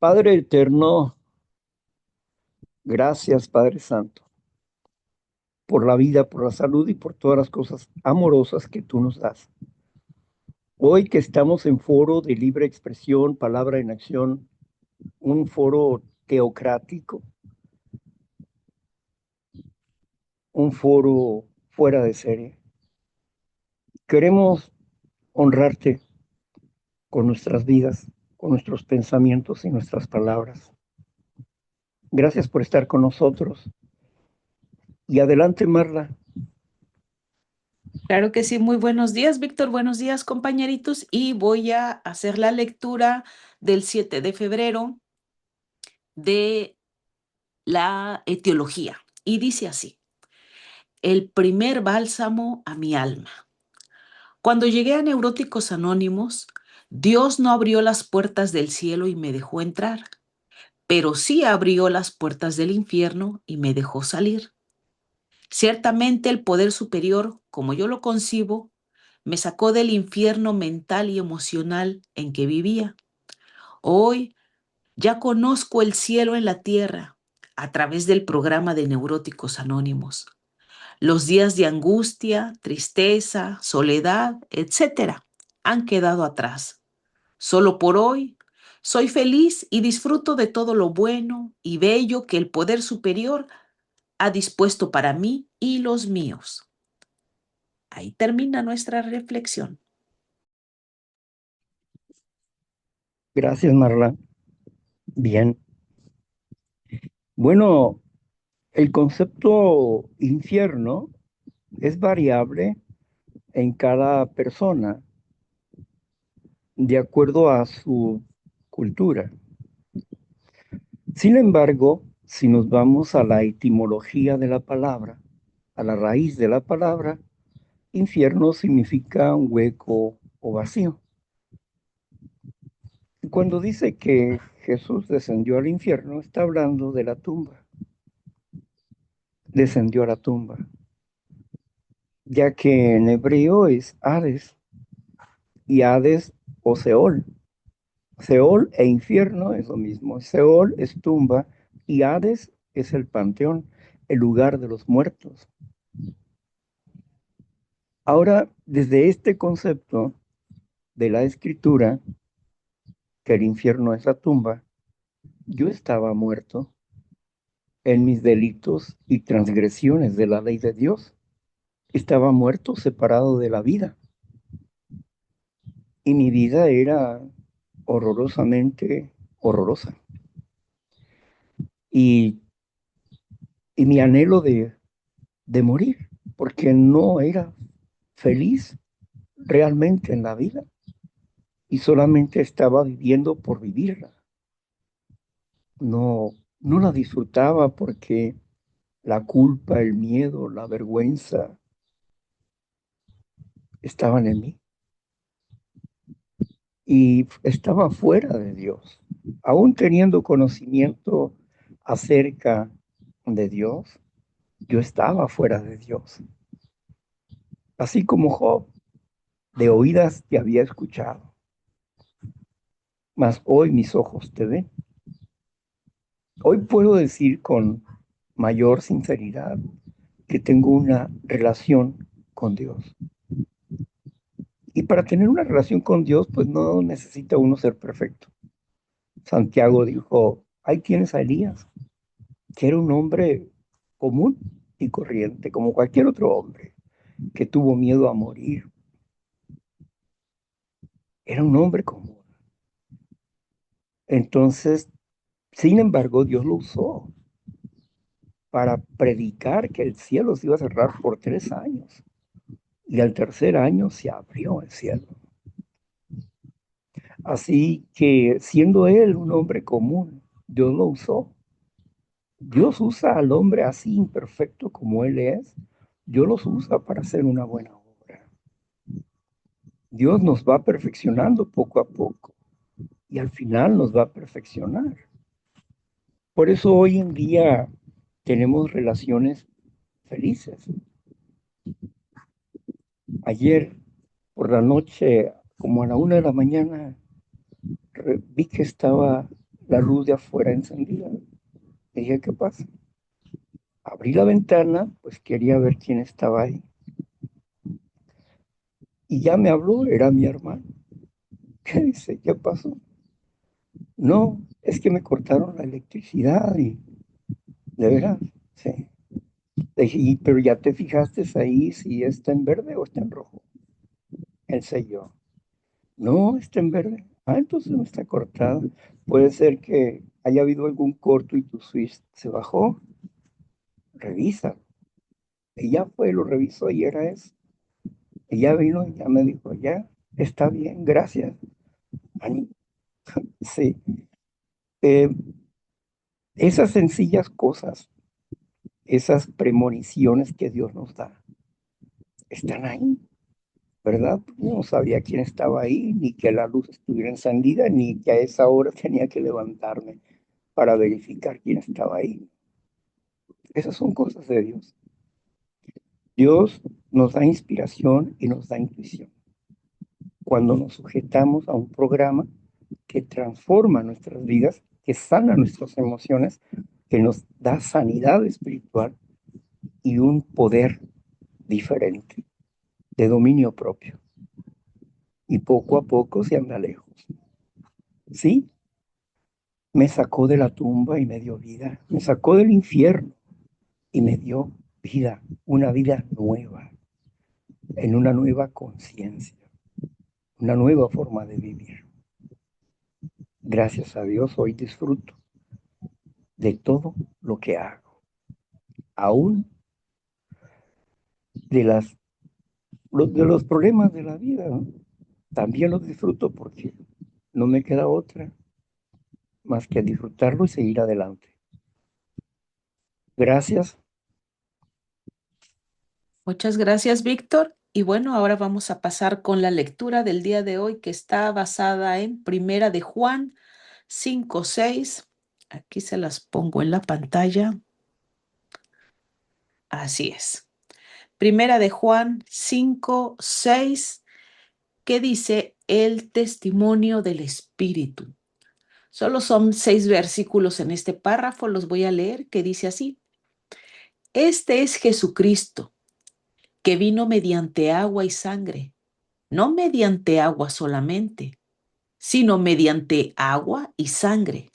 Padre eterno, gracias Padre Santo, por la vida, por la salud y por todas las cosas amorosas que tú nos das. Hoy que estamos en foro de libre expresión, palabra en acción, un foro teocrático, un foro fuera de serie, queremos honrarte con nuestras vidas, con nuestros pensamientos y nuestras palabras. Gracias por estar con nosotros. Y adelante, Marla. Claro que sí, muy buenos días, Víctor, buenos días, compañeritos, y voy a hacer la lectura del 7 de febrero de la etiología. Y dice así: el primer bálsamo a mi alma. Cuando llegué a Neuróticos Anónimos, Dios no abrió las puertas del cielo y me dejó entrar, pero sí abrió las puertas del infierno y me dejó salir. Ciertamente el poder superior, como yo lo concibo, me sacó del infierno mental y emocional en que vivía. Hoy ya conozco el cielo en la tierra a través del programa de Neuróticos Anónimos. Los días de angustia, tristeza, soledad, etcétera, han quedado atrás. Solo por hoy soy feliz y disfruto de todo lo bueno y bello que el poder superior ha dispuesto para mí y los míos. Ahí termina nuestra reflexión. Gracias, Marla. Bien. Bueno, el concepto infierno es variable en cada persona de acuerdo a su cultura. Sin embargo, si nos vamos a la etimología de la palabra, a la raíz de la palabra, infierno significa un hueco o vacío. Y cuando dice que Jesús descendió al infierno, está hablando de la tumba. Descendió a la tumba, ya que en hebreo es Hades y Hades o Seol. Seol e infierno es lo mismo. Seol es tumba y Hades es el panteón, el lugar de los muertos. Ahora, desde este concepto de la escritura, que el infierno es la tumba, yo estaba muerto en mis delitos y transgresiones de la ley de Dios. Estaba muerto, separado de la vida. Y mi vida era horrorosamente horrorosa. Y, y mi anhelo de morir, porque no era feliz realmente en la vida y solamente estaba viviendo por vivirla. No, no la disfrutaba porque la culpa, el miedo, la vergüenza estaban en mí y estaba fuera de Dios. Aún teniendo conocimiento acerca de Dios, yo estaba fuera de Dios. Así como Job, de oídas te había escuchado, mas hoy mis ojos te ven. Hoy puedo decir con mayor sinceridad que tengo una relación con Dios. Y para tener una relación con Dios, pues no necesita uno ser perfecto. Santiago dijo, ahí tienes a Elías, que era un hombre común y corriente, como cualquier otro hombre, que tuvo miedo a morir. Era un hombre común. Entonces, sin embargo, Dios lo usó para predicar que el cielo se iba a cerrar por 3 años. Y al tercer año se abrió el cielo. Así que siendo él un hombre común, Dios lo usó. Dios usa al hombre así imperfecto como él es. Dios los usa para hacer una buena obra. Dios nos va perfeccionando poco a poco y al final nos va a perfeccionar. Por eso hoy en día tenemos relaciones felices. Ayer por la noche, como a la 1 de la mañana, vi que estaba la luz de afuera encendida. Le dije, ¿qué pasa? Abrí la ventana, pues quería ver quién estaba ahí. Y ya me habló, era mi hermano. ¿Qué dice? ¿Qué pasó? No, es que me cortaron la electricidad y de veras, sí. Le dije, pero ya te fijaste ahí si está en verde o está en rojo. Él selló. No, está en verde. Ah, entonces no está cortada. Puede ser que haya habido algún corto y tu switch se bajó. Revisa. Y ya fue, lo revisó y era eso. Y ya vino y ya me dijo, ya, está bien, gracias. Ani- Sí, eh, esas sencillas cosas, esas premoniciones que Dios nos da, están ahí, ¿verdad? Yo no sabía quién estaba ahí, ni que la luz estuviera encendida, ni que a esa hora tenía que levantarme para verificar quién estaba ahí. Esas son cosas de Dios. Dios nos da inspiración y nos da intuición. Cuando nos sujetamos a un programa que transforma nuestras vidas, que sana nuestras emociones, que nos da sanidad espiritual y un poder diferente, de dominio propio. Y poco a poco se anda lejos. Sí, me sacó de la tumba y me dio vida. Me sacó del infierno y me dio vida, una vida nueva, en una nueva conciencia, una nueva forma de vivir. Gracias a Dios hoy disfruto de todo lo que hago, aún de de los problemas de la vida, ¿no? También los disfruto porque no me queda otra más que disfrutarlo y seguir adelante. Gracias. Muchas gracias, Víctor. Y bueno, ahora vamos a pasar con la lectura del día de hoy que está basada en Primera de Juan 5:6. Aquí se las pongo en la pantalla. Así es. Primera de Juan 5:6, que dice el testimonio del Espíritu. Solo son 6 versículos en este párrafo, los voy a leer, que dice así. Este es Jesucristo, que vino mediante agua y sangre, no mediante agua solamente, sino mediante agua y sangre.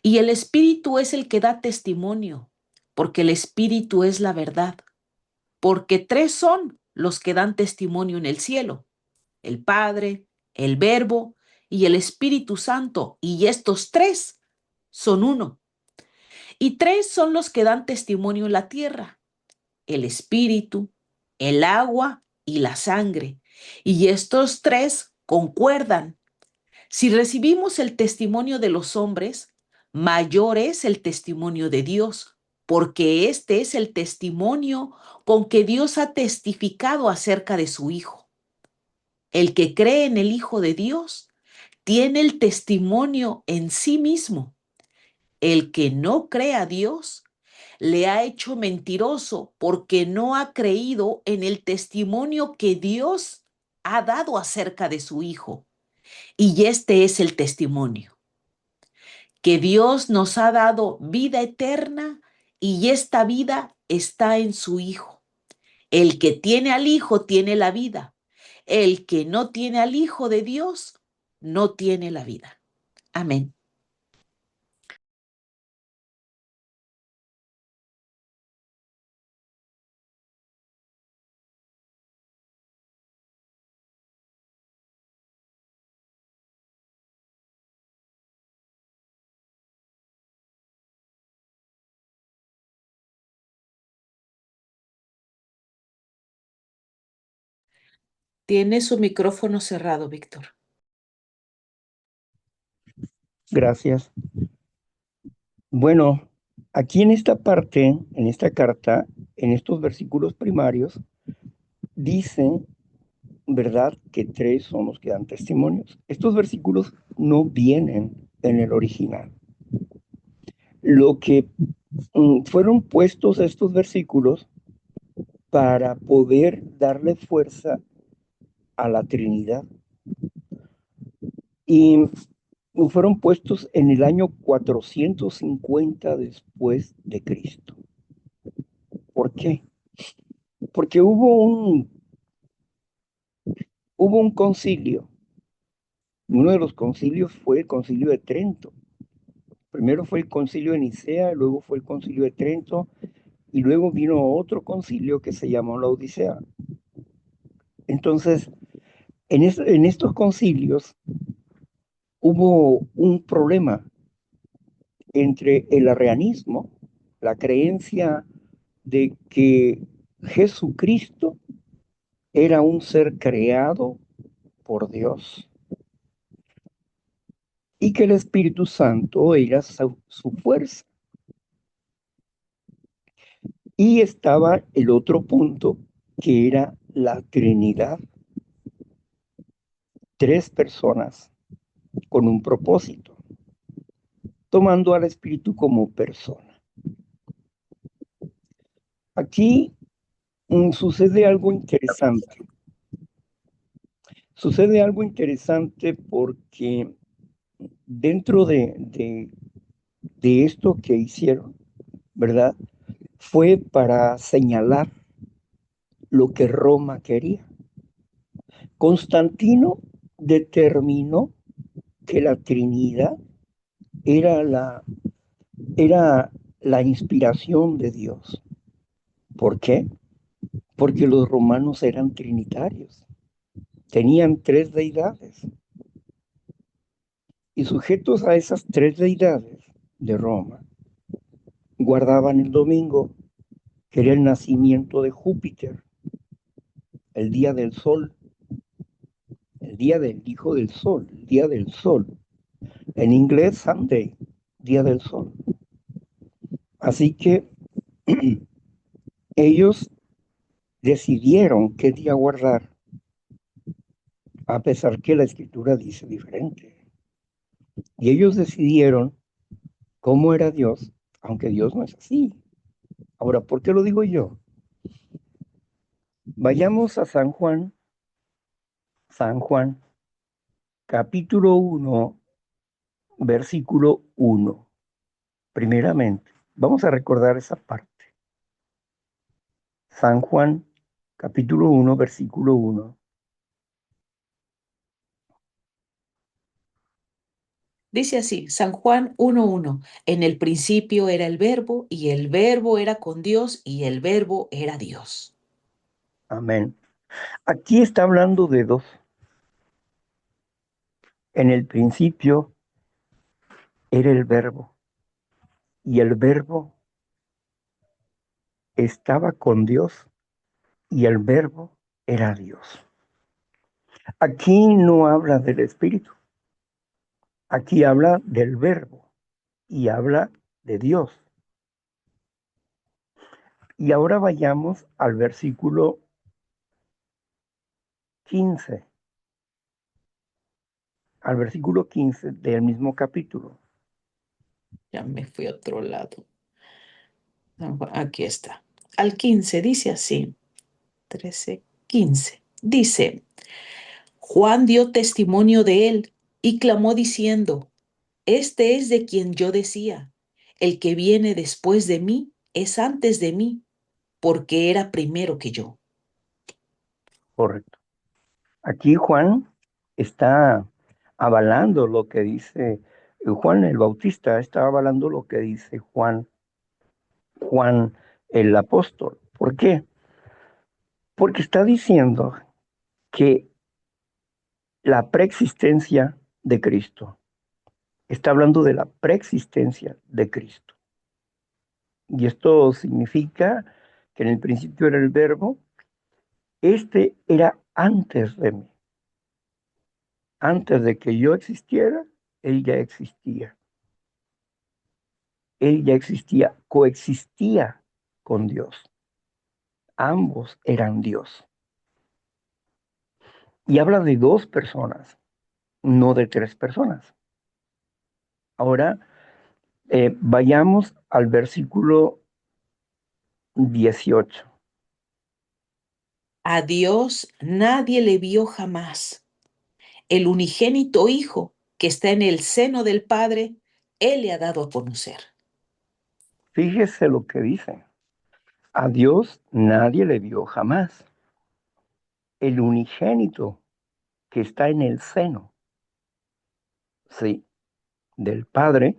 Y el Espíritu es el que da testimonio, porque el Espíritu es la verdad. Porque 3 son los que dan testimonio en el cielo: el Padre, el Verbo y el Espíritu Santo. Y estos 3 son uno. Y 3 son los que dan testimonio en la tierra: el Espíritu, el agua y la sangre. Y estos 3 concuerdan. Si recibimos el testimonio de los hombres, mayor es el testimonio de Dios, porque este es el testimonio con que Dios ha testificado acerca de su Hijo. El que cree en el Hijo de Dios tiene el testimonio en sí mismo. El que no cree a Dios le ha hecho mentiroso, porque no ha creído en el testimonio que Dios ha dado acerca de su Hijo. Y este es el testimonio: que Dios nos ha dado vida eterna y esta vida está en su Hijo. El que tiene al Hijo tiene la vida. El que no tiene al Hijo de Dios no tiene la vida. Amén. Tiene su micrófono cerrado, Víctor. Gracias. Bueno, aquí en esta parte, en esta carta, en estos versículos primarios, dice, ¿verdad?, que 3 son los que dan testimonios. Estos versículos no vienen en el original. Lo que fueron puestos estos versículos para poder darle fuerza a la Trinidad. Y fueron puestos en el año 450 después de Cristo. ¿Por qué? Porque hubo un concilio. Uno de los concilios fue el concilio de Trento. Primero fue el concilio de Nicea, luego fue el concilio de Trento, y luego vino otro concilio que se llamó la Odisea. Entonces, en estos concilios hubo un problema entre el arrianismo, la creencia de que Jesucristo era un ser creado por Dios y que el Espíritu Santo era su fuerza. Y estaba el otro punto, que era la Trinidad, tres personas con un propósito, tomando al Espíritu como persona. Aquí sucede algo interesante. Sucede algo interesante porque dentro de esto que hicieron, ¿verdad? Fue para señalar lo que Roma quería. Constantino determinó que la Trinidad era era la inspiración de Dios. ¿Por qué? Porque los romanos eran trinitarios, tenían tres deidades y sujetos a esas tres deidades de Roma, guardaban el domingo, que era el nacimiento de Júpiter, el día del sol, el día del hijo del sol, el día del sol. En inglés, Sunday, día del sol. Así que ellos decidieron qué día guardar, a pesar que la escritura dice diferente. Y ellos decidieron cómo era Dios, aunque Dios no es así. Ahora, ¿por qué lo digo yo? Vayamos a San Juan, capítulo 1, versículo 1. Primeramente, vamos a recordar esa parte. San Juan, capítulo 1, versículo 1. Dice así, San Juan 1:1, en el principio era el verbo y el verbo era con Dios y el verbo era Dios. Amén. Aquí está hablando de dos. En el principio era el verbo y el verbo estaba con Dios y el verbo era Dios. Aquí no habla del Espíritu, aquí habla del verbo y habla de Dios. Y ahora vayamos al versículo 15, al versículo 15 del mismo capítulo. Ya me fui a otro lado. Aquí está. Al 15 dice así, 13:15. Dice, Juan dio testimonio de él y clamó diciendo, este es de quien yo decía, el que viene después de mí es antes de mí, porque era primero que yo. Correcto. Aquí Juan está avalando lo que dice Juan el Bautista, está avalando lo que dice Juan el apóstol. ¿Por qué? Porque está diciendo que la preexistencia de Cristo, está hablando de la preexistencia de Cristo. Y esto significa que en el principio era el verbo, este era antes de mí. Antes de que yo existiera, él ya existía. Él ya existía, coexistía con Dios. Ambos eran Dios. Y habla de dos personas, no de tres personas. Ahora vayamos al versículo 18. A Dios nadie le vio jamás. El unigénito Hijo, que está en el seno del Padre, Él le ha dado a conocer. Fíjese lo que dice. A Dios nadie le vio jamás. El unigénito que está en el seno, sí, del Padre,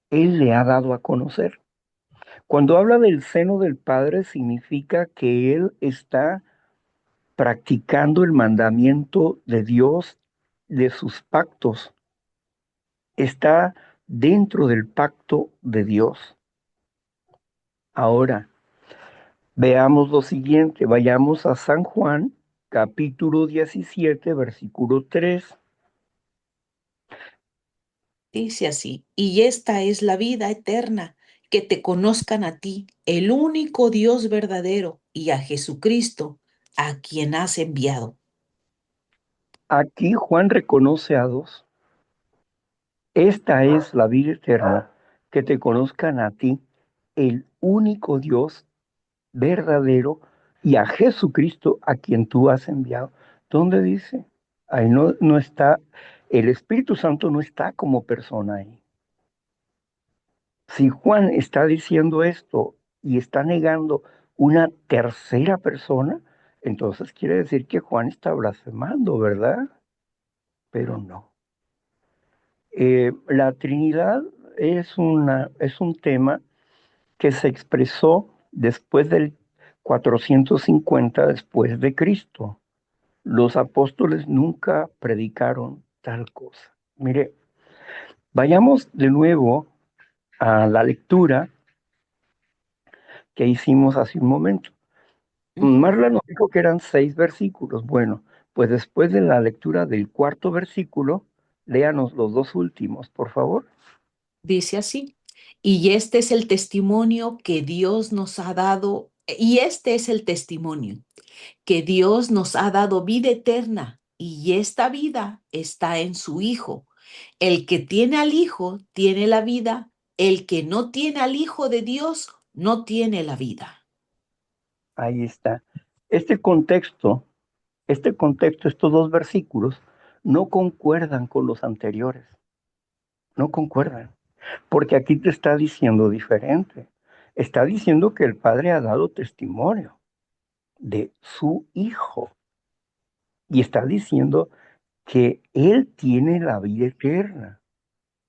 Él le ha dado a conocer. Cuando habla del seno del Padre, significa que Él está practicando el mandamiento de Dios, de sus pactos. Está dentro del pacto de Dios. Ahora, veamos lo siguiente. Vayamos a San Juan, capítulo 17, versículo 3. Dice así, y esta es la vida eterna, que te conozcan a ti, el único Dios verdadero, y a Jesucristo, a quien has enviado. Aquí Juan reconoce a dos. Esta es la vida eterna, que te conozcan a ti, el único Dios verdadero, y a Jesucristo a quien tú has enviado. ¿Dónde dice? Ahí no está, el Espíritu Santo no está como persona ahí. Si Juan está diciendo esto y está negando una tercera persona, entonces quiere decir que Juan está blasfemando, ¿verdad? Pero no. La Trinidad es un tema que se expresó después del 450 después de Cristo. Los apóstoles nunca predicaron tal cosa. Mire, vayamos de nuevo a la lectura que hicimos hace un momento. Marla nos dijo que eran 6 versículos. Bueno, pues después de la lectura del cuarto versículo, léanos los dos últimos, por favor. Dice así, y este es el testimonio que Dios nos ha dado, y este es el testimonio, que Dios nos ha dado vida eterna, y esta vida está en su Hijo. El que tiene al Hijo tiene la vida, el que no tiene al Hijo de Dios no tiene la vida. Ahí está. Este contexto, estos 2 versículos, no concuerdan con los anteriores. No concuerdan. Porque aquí te está diciendo diferente. Está diciendo que el Padre ha dado testimonio de su Hijo. Y está diciendo que Él tiene la vida eterna.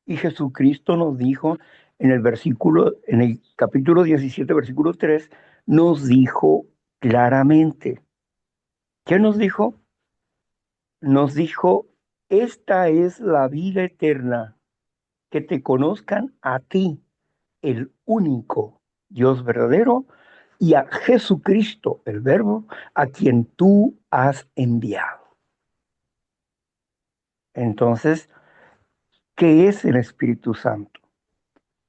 Y Jesucristo nos dijo en el capítulo 17, versículo 3, nos dijo claramente. ¿Qué nos dijo? Nos dijo, esta es la vida eterna, que te conozcan a ti, el único Dios verdadero, y a Jesucristo, el Verbo, a quien tú has enviado. Entonces, ¿qué es el Espíritu Santo?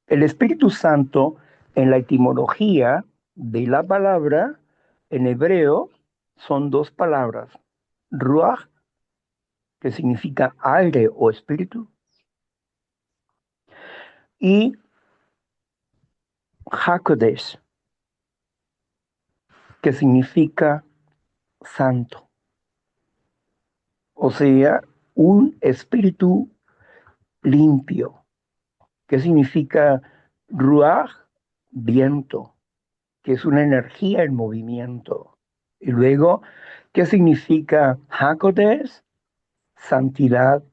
El Espíritu Santo, en la etimología de la palabra, en hebreo, son 2 palabras. Ruach, que significa aire o espíritu, y Hakodesh, que significa santo. O sea, un espíritu limpio. ¿Qué significa Ruach? Viento, que es una energía en movimiento. Y luego, ¿qué significa Hakodesh? Santidad,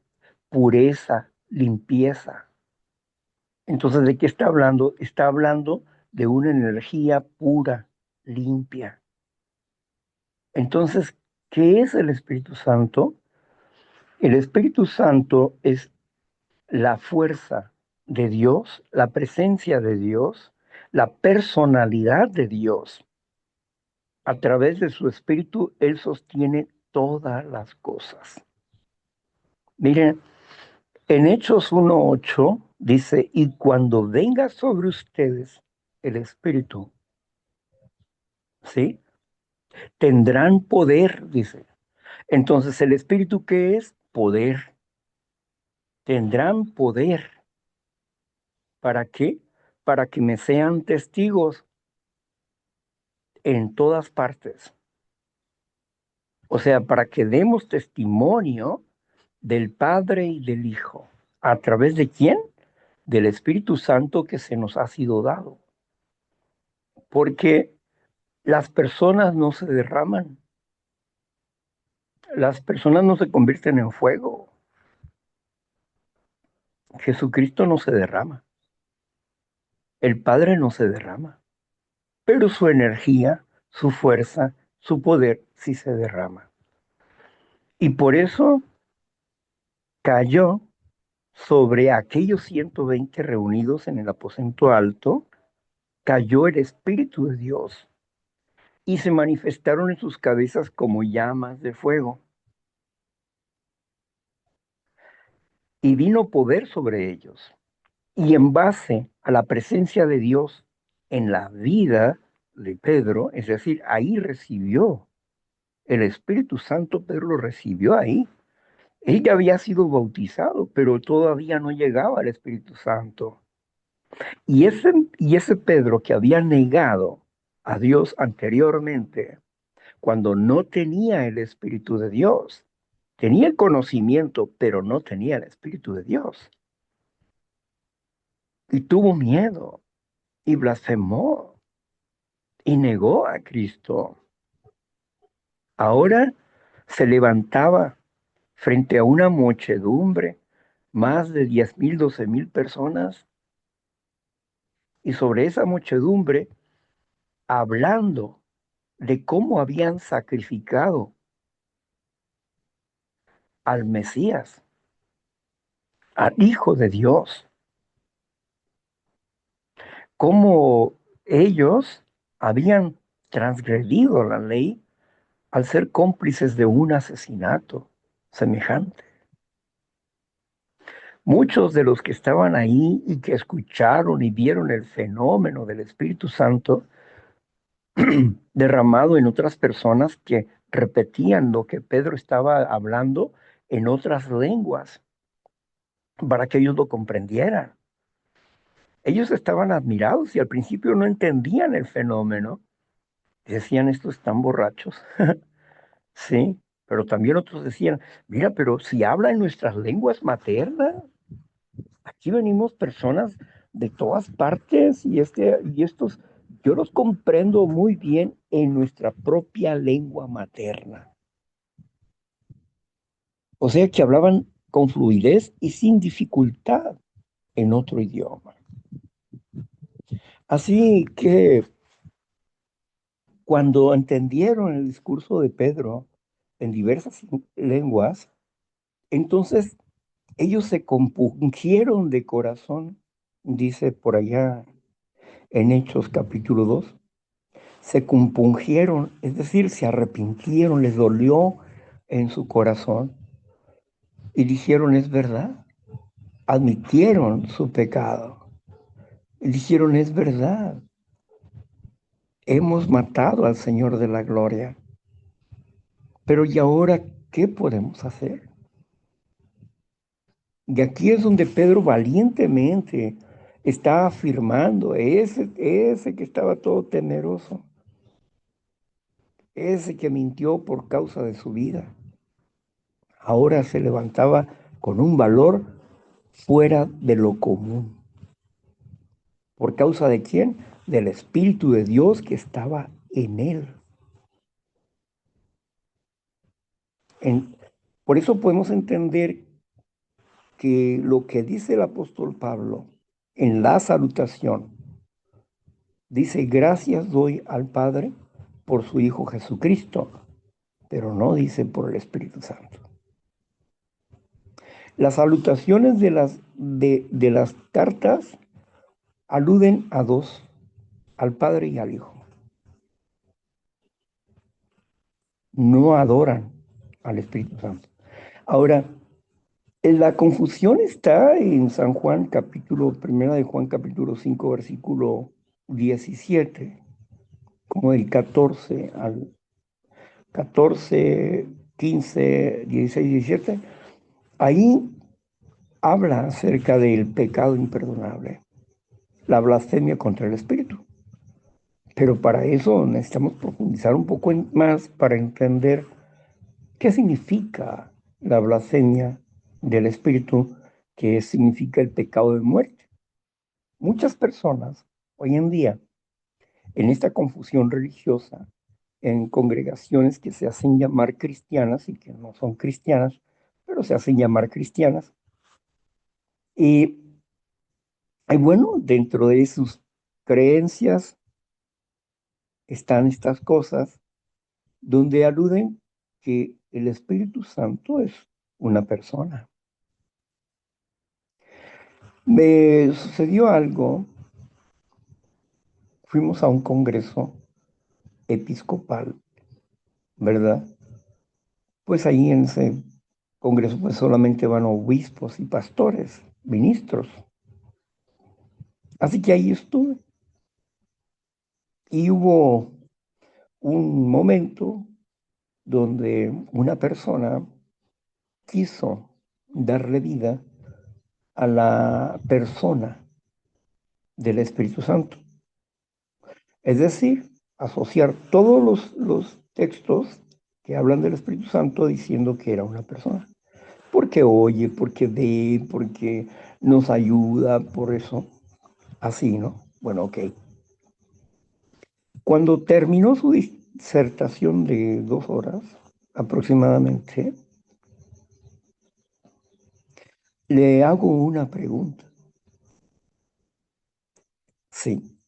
pureza, limpieza. Entonces, ¿de qué está hablando? Está hablando de una energía pura, limpia. Entonces, ¿qué es el Espíritu Santo? El Espíritu Santo es la fuerza de Dios, la presencia de Dios, la personalidad de Dios. A través de su Espíritu, Él sostiene todas las cosas. Miren, en Hechos 1:8 dice, y cuando venga sobre ustedes el Espíritu, ¿sí? Tendrán poder, dice. Entonces, ¿el Espíritu qué es? Poder. Tendrán poder. ¿Para qué? Para que me sean testigos en todas partes. O sea, para que demos testimonio del Padre y del Hijo. ¿A través de quién? Del Espíritu Santo que se nos ha sido dado. Porque las personas no se derraman, las personas no se convierten en fuego. Jesucristo no se derrama, el Padre no se derrama, pero su energía, su fuerza, su poder sí se derrama. Y por eso cayó sobre aquellos 120 reunidos en el aposento alto, cayó el Espíritu de Dios y se manifestaron en sus cabezas como llamas de fuego. Y vino poder sobre ellos. Y en base a la presencia de Dios en la vida de Pedro, es decir, ahí recibió el Espíritu Santo, Pedro lo recibió ahí. Él ya había sido bautizado, pero todavía no llegaba el Espíritu Santo. Y ese Pedro que había negado a Dios anteriormente, cuando no tenía el Espíritu de Dios, tenía el conocimiento, pero no tenía el Espíritu de Dios. Y tuvo miedo y blasfemó y negó a Cristo. Ahora se levantaba frente a una muchedumbre, más de 10,000, 12,000 personas, y sobre esa muchedumbre, hablando de cómo habían sacrificado al Mesías, al Hijo de Dios, cómo ellos habían transgredido la ley al ser cómplices de un asesinato semejante. Muchos de los que estaban ahí y que escucharon y vieron el fenómeno del Espíritu Santo derramado en otras personas que repetían lo que Pedro estaba hablando en otras lenguas para que ellos lo comprendieran. Ellos estaban admirados y al principio no entendían el fenómeno. Decían, estos están borrachos. Sí, pero también otros decían, mira, pero si habla en nuestras lenguas maternas, aquí venimos personas de todas partes y estos, yo los comprendo muy bien en nuestra propia lengua materna. O sea que hablaban con fluidez y sin dificultad en otro idioma. Así que cuando entendieron el discurso de Pedro en diversas lenguas, entonces ellos se compungieron de corazón, dice por allá en Hechos capítulo 2, se compungieron, es decir, se arrepintieron, les dolió en su corazón y dijeron, es verdad, admitieron su pecado y dijeron, es verdad, hemos matado al Señor de la gloria, pero ¿y ahora qué podemos hacer? Y aquí es donde Pedro valientemente está afirmando, ese que estaba todo temeroso, ese que mintió por causa de su vida, ahora se levantaba con un valor fuera de lo común. ¿Por causa de quién? Del Espíritu de Dios que estaba en él. En- por eso podemos entender que lo que dice el apóstol Pablo en la salutación, dice, gracias doy al Padre por su Hijo Jesucristo, pero no dice por el Espíritu Santo. Las salutaciones de las cartas aluden a dos, al Padre y al Hijo. No adoran al Espíritu Santo. Ahora, la confusión está en San Juan capítulo, primera de Juan capítulo 5, versículo 17, como del 14 al 14, 15, 16, 17. Ahí habla acerca del pecado imperdonable, la blasfemia contra el Espíritu. Pero para eso necesitamos profundizar un poco más para entender qué significa la blasfemia del espíritu, que significa el pecado de muerte. Muchas personas hoy en día, en esta confusión religiosa, en congregaciones que se hacen llamar cristianas y que no son cristianas, pero se hacen llamar cristianas, y bueno, dentro de sus creencias están estas cosas donde aluden que el Espíritu Santo es una persona. Me sucedió algo, fuimos a un congreso episcopal, ¿verdad? Pues ahí en ese congreso pues solamente van obispos y pastores, ministros. Así que ahí estuve. Y hubo un momento donde una persona quiso darle vida a la persona del Espíritu Santo. Es decir, asociar todos los textos que hablan del Espíritu Santo diciendo que era una persona. Porque oye, porque ve, porque nos ayuda, por eso. Así, ¿no? Bueno, ok. Cuando terminó su disertación de 2 horas aproximadamente, le hago una pregunta. Sí.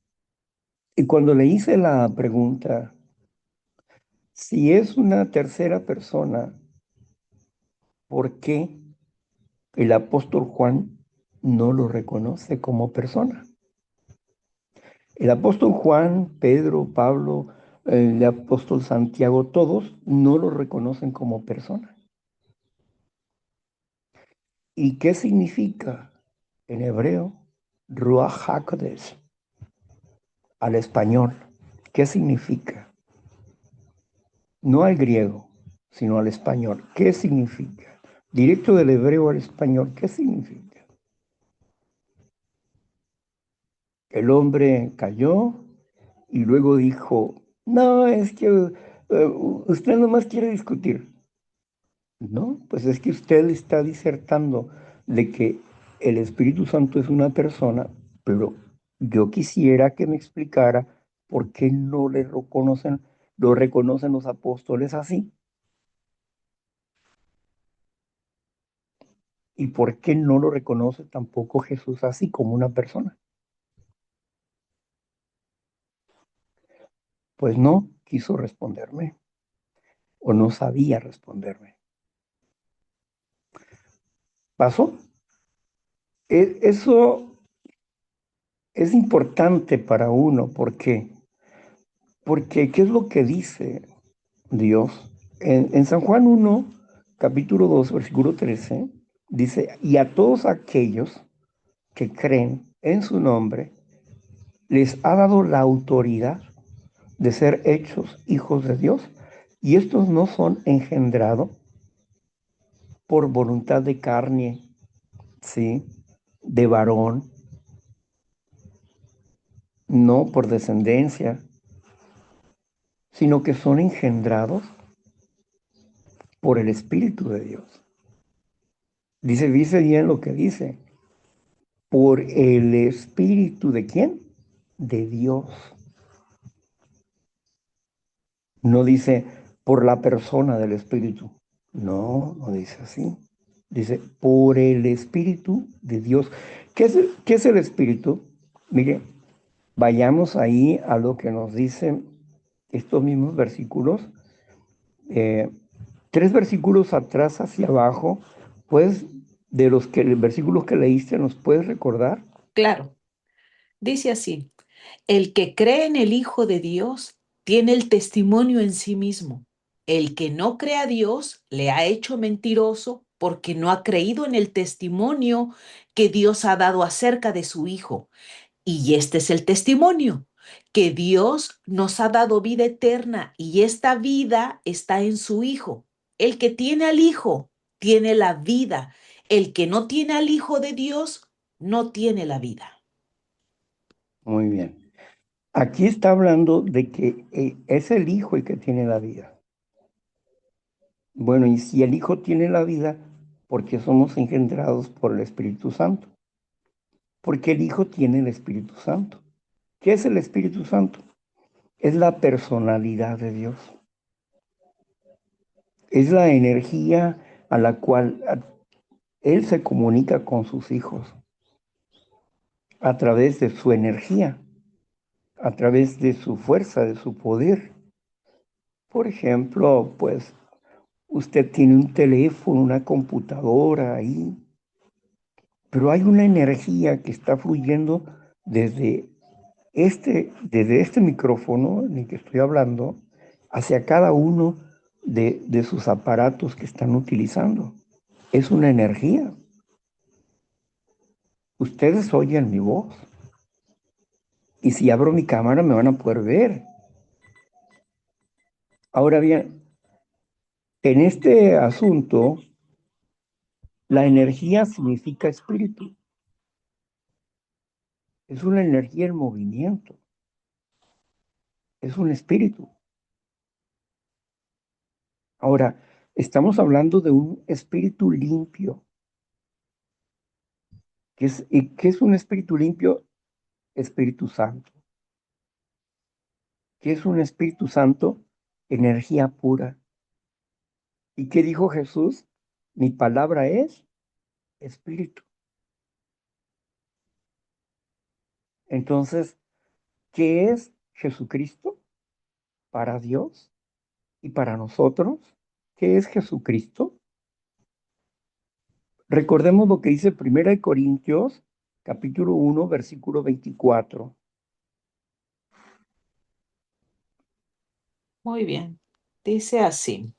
Y cuando le hice la pregunta, si es una tercera persona, ¿por qué el apóstol Juan no lo reconoce como persona? El apóstol Juan, Pedro, Pablo, el apóstol Santiago, todos no lo reconocen como persona. ¿Y qué significa en hebreo Ruach HaKodesh al español? ¿Qué significa? No al griego, sino al español. ¿Qué significa? Directo del hebreo al español, ¿qué significa? El hombre cayó y luego dijo, no, es que usted nomás quiere discutir. No, pues es que usted está disertando de que el Espíritu Santo es una persona, pero yo quisiera que me explicara por qué no lo reconocen los apóstoles así, y por qué no lo reconoce tampoco Jesús así como una persona. Pues no quiso responderme o no sabía responderme. ¿Pasó? Eso es importante para uno. ¿Por qué? Porque ¿qué es lo que dice Dios? En San Juan 1, capítulo 2, versículo 13, dice, y a todos aquellos que creen en su nombre, les ha dado la autoridad de ser hechos hijos de Dios, y estos no son engendrados por voluntad de carne, ¿sí? De varón, no por descendencia, sino que son engendrados por el Espíritu de Dios. Dice bien lo que dice, por el Espíritu de quién? De Dios. No dice por la persona del Espíritu. No, no dice así. Dice por el Espíritu de Dios. Qué es el Espíritu? Mire, vayamos ahí a lo que nos dicen estos mismos versículos. 3 versículos atrás hacia abajo, pues de los versículos que leíste, ¿nos puedes recordar? Claro, dice así, el que cree en el Hijo de Dios tiene el testimonio en sí mismo. El que no cree a Dios le ha hecho mentiroso porque no ha creído en el testimonio que Dios ha dado acerca de su Hijo. Y este es el testimonio, que Dios nos ha dado vida eterna y esta vida está en su Hijo. El que tiene al Hijo tiene la vida. El que no tiene al Hijo de Dios no tiene la vida. Muy bien. Aquí está hablando de que es el Hijo el que tiene la vida. Bueno, y si el Hijo tiene la vida, porque somos engendrados por el Espíritu Santo, porque el Hijo tiene el Espíritu Santo. ¿Qué es el Espíritu Santo? Es la personalidad de Dios. Es la energía a la cual Él se comunica con sus hijos a través de su energía, a través de su fuerza, de su poder. Por ejemplo, pues usted tiene un teléfono, una computadora ahí, pero hay una energía que está fluyendo desde desde este micrófono en el que estoy hablando hacia cada uno de sus aparatos que están utilizando. Es una energía. Ustedes oyen mi voz y si abro mi cámara me van a poder ver. Ahora bien, en este asunto, la energía significa espíritu. Es una energía en movimiento. Es un espíritu. Ahora, estamos hablando de un espíritu limpio. ¿Qué es un espíritu limpio? Espíritu Santo. ¿Qué es un Espíritu Santo? Energía pura. ¿Y qué dijo Jesús? Mi palabra es espíritu. Entonces, ¿qué es Jesucristo para Dios y para nosotros? ¿Qué es Jesucristo? Recordemos lo que dice 1 Corintios, capítulo 1, versículo 24. Muy bien. Dice así,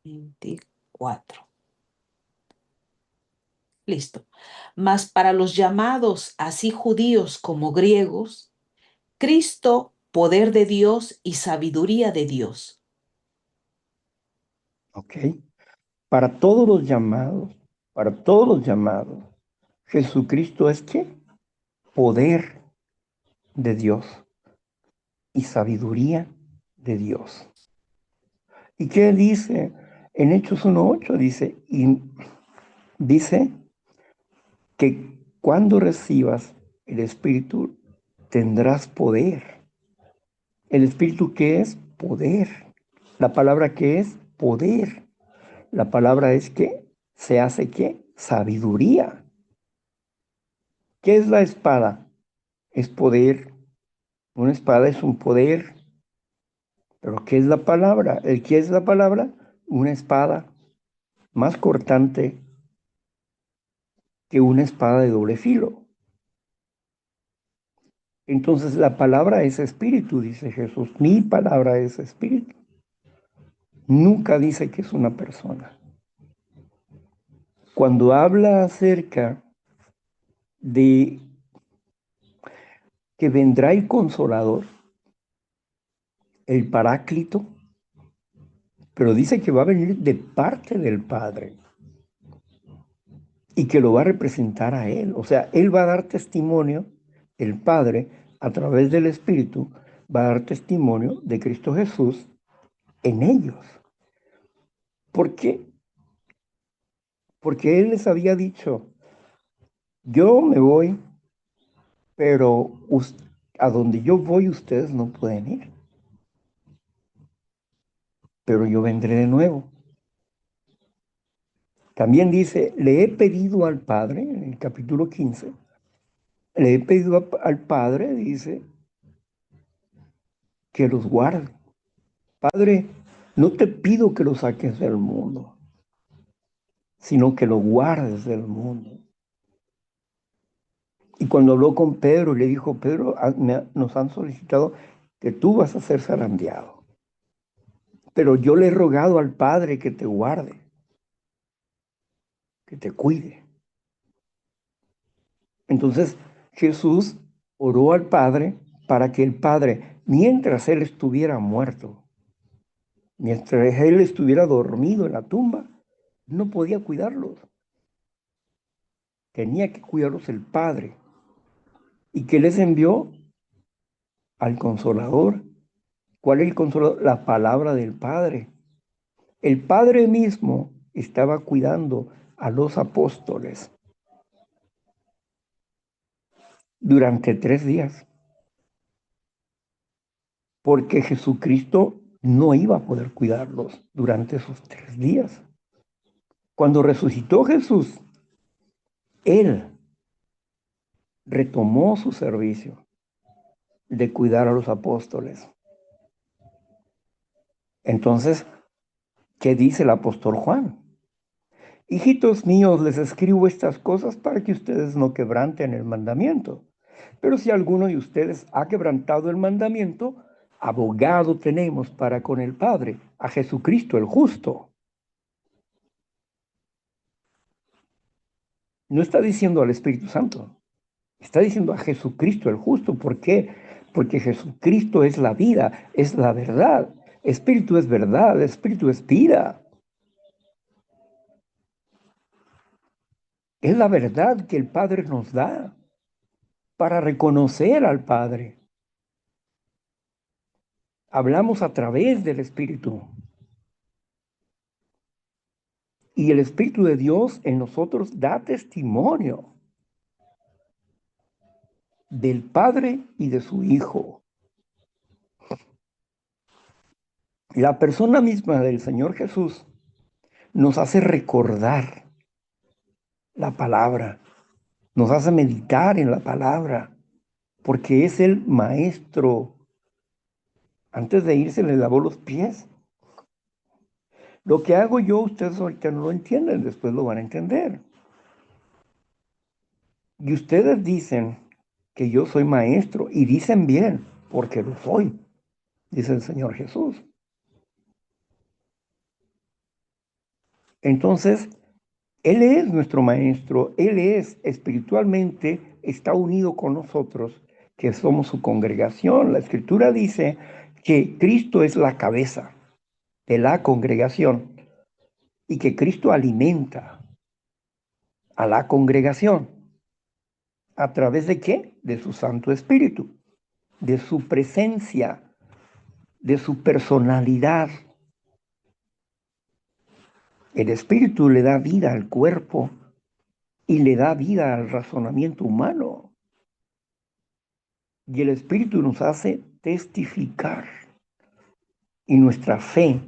24. Listo. Mas para los llamados, así judíos como griegos, Cristo, poder de Dios y sabiduría de Dios. ¿Ok? Para todos los llamados, Jesucristo es ¿qué? Poder de Dios y sabiduría de Dios. ¿Y qué dice? En Hechos 1:8 dice que cuando recibas el Espíritu tendrás poder. ¿El Espíritu qué es? Poder. La palabra ¿qué es? Poder. La palabra es que se hace ¿qué? Sabiduría. ¿Qué es la espada? Es poder. Una espada es un poder. ¿Pero qué es la palabra? ¿El qué es la palabra? Una espada más cortante que una espada de doble filo. Entonces la palabra es espíritu, dice Jesús. Mi palabra es espíritu. Nunca dice que es una persona. Cuando habla acerca de que vendrá el consolador, el paráclito, pero dice que va a venir de parte del Padre y que lo va a representar a Él. O sea, Él va a dar testimonio, el Padre, a través del Espíritu, va a dar testimonio de Cristo Jesús en ellos. ¿Por qué? Porque Él les había dicho, yo me voy, pero a donde yo voy ustedes no pueden ir, pero yo vendré de nuevo. También dice, le he pedido al Padre, en el capítulo 15, le he pedido al Padre, dice, que los guarde. Padre, no te pido que los saques del mundo, sino que los guardes del mundo. Y cuando habló con Pedro, le dijo, Pedro, nos han solicitado que tú vas a ser zarandeado. Pero yo le he rogado al Padre que te guarde, que te cuide. Entonces Jesús oró al Padre para que el Padre, mientras él estuviera muerto, mientras él estuviera dormido en la tumba, no podía cuidarlos. Tenía que cuidarlos el Padre. ¿Y qué les envió? Al Consolador. ¿Cuál es el Consolador? La palabra del Padre. El Padre mismo estaba cuidando a los apóstoles durante 3 días, porque Jesucristo no iba a poder cuidarlos durante esos 3 días. Cuando resucitó Jesús, Él retomó su servicio de cuidar a los apóstoles. Entonces, ¿qué dice el apóstol Juan? Hijitos míos, les escribo estas cosas para que ustedes no quebranten el mandamiento. Pero si alguno de ustedes ha quebrantado el mandamiento, abogado tenemos para con el Padre, a Jesucristo el justo. No está diciendo al Espíritu Santo, está diciendo a Jesucristo el justo. ¿Por qué? Porque Jesucristo es la vida, es la verdad. Espíritu es verdad, Espíritu es vida. Es la verdad que el Padre nos da para reconocer al Padre. Hablamos a través del Espíritu. Y el Espíritu de Dios en nosotros da testimonio del Padre y de su Hijo. La persona misma del Señor Jesús nos hace recordar la palabra, nos hace meditar en la palabra, porque es el maestro. Antes de irse le lavó los pies. Lo que hago yo, ustedes ahorita no lo entienden, después lo van a entender. Y ustedes dicen que yo soy maestro, y dicen bien, porque lo soy, dice el Señor Jesús. Entonces, Él es nuestro maestro, Él es espiritualmente, está unido con nosotros, que somos su congregación. La Escritura dice que Cristo es la cabeza de la congregación y que Cristo alimenta a la congregación. ¿A través de qué? De su Santo Espíritu, de su presencia, de su personalidad. El Espíritu le da vida al cuerpo y le da vida al razonamiento humano. Y el Espíritu nos hace testificar. Y nuestra fe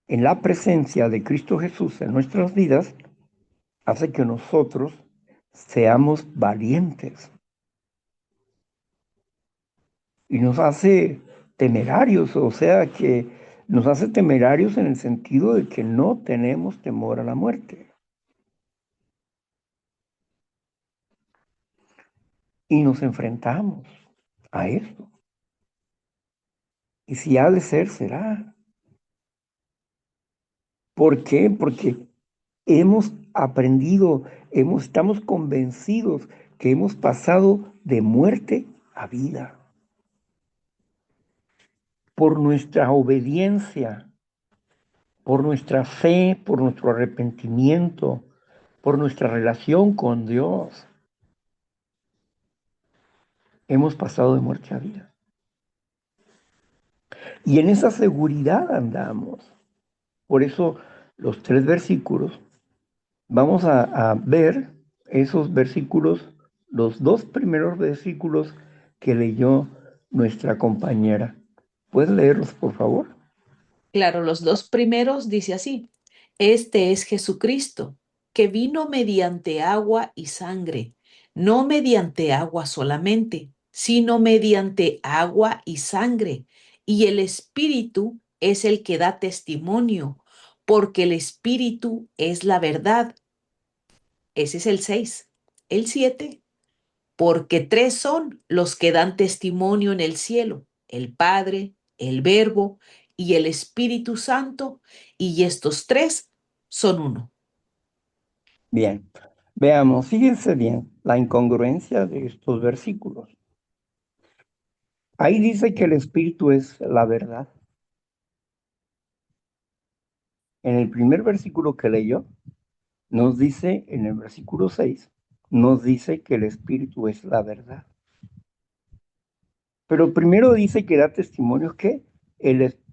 en la presencia de Cristo Jesús en nuestras vidas hace que nosotros seamos valientes. Y nos hace temerarios, o sea que nos hace temerarios en el sentido de que no tenemos temor a la muerte. Y nos enfrentamos a esto. Y si ha de ser, será. ¿Por qué? Porque hemos aprendido, estamos convencidos que hemos pasado de muerte a vida. Por nuestra obediencia, por nuestra fe, por nuestro arrepentimiento, por nuestra relación con Dios, hemos pasado de muerte a vida. Y en esa seguridad andamos. Por eso los 3 versículos, vamos a ver esos versículos, los 2 primeros versículos que leyó nuestra compañera. ¿Puedes leerlos, por favor? Claro, los dos primeros dice así: Este es Jesucristo, que vino mediante agua y sangre, no mediante agua solamente, sino mediante agua y sangre. Y el Espíritu es el que da testimonio, porque el Espíritu es la verdad. Ese es el 6. El 7: porque 3 son los que dan testimonio en el cielo: el Padre, el Verbo y el Espíritu Santo, y estos 3 son uno. Bien, veamos, fíjense bien la incongruencia de estos versículos. Ahí dice que el Espíritu es la verdad. En el primer versículo que leyó, nos dice, en el versículo 6, nos dice que el Espíritu es la verdad. Pero primero dice que da testimonio que